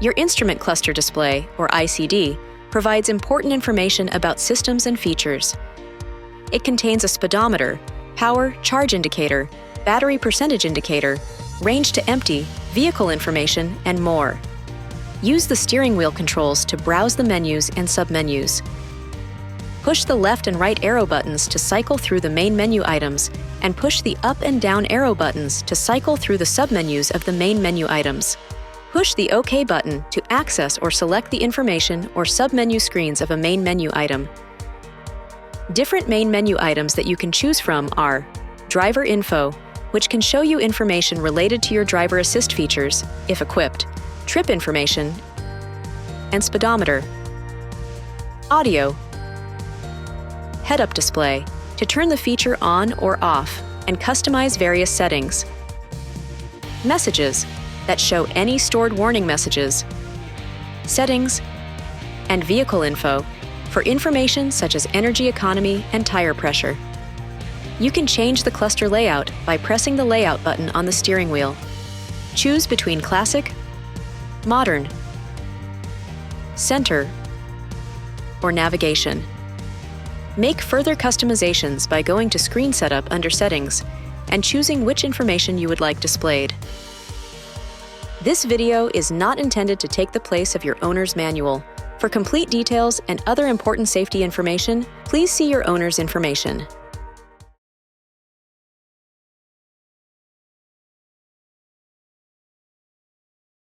Your instrument cluster display, or ICD, provides important information about systems and features. It contains a speedometer, power charge indicator, battery percentage indicator, range to empty, vehicle information, and more. Use the steering wheel controls to browse the menus and submenus. Push the left and right arrow buttons to cycle through the main menu items, and push the up and down arrow buttons to cycle through the submenus of the main menu items. Push the OK button to access or select the information or submenu screens of a main menu item. Different main menu items that you can choose from are Driver Info, which can show you information related to your driver assist features, if equipped, trip information, and Speedometer. Audio. Head-up display, to turn the feature on or off and customize various settings. Messages, that show any stored warning messages. Settings, and vehicle info, for information such as energy economy and tire pressure. You can change the cluster layout by pressing the Layout button on the steering wheel. Choose between Classic, Modern, Center, or Navigation. Make further customizations by going to Screen Setup under Settings and choosing which information you would like displayed. This video is not intended to take the place of your owner's manual. For complete details and other important safety information, please see your owner's information.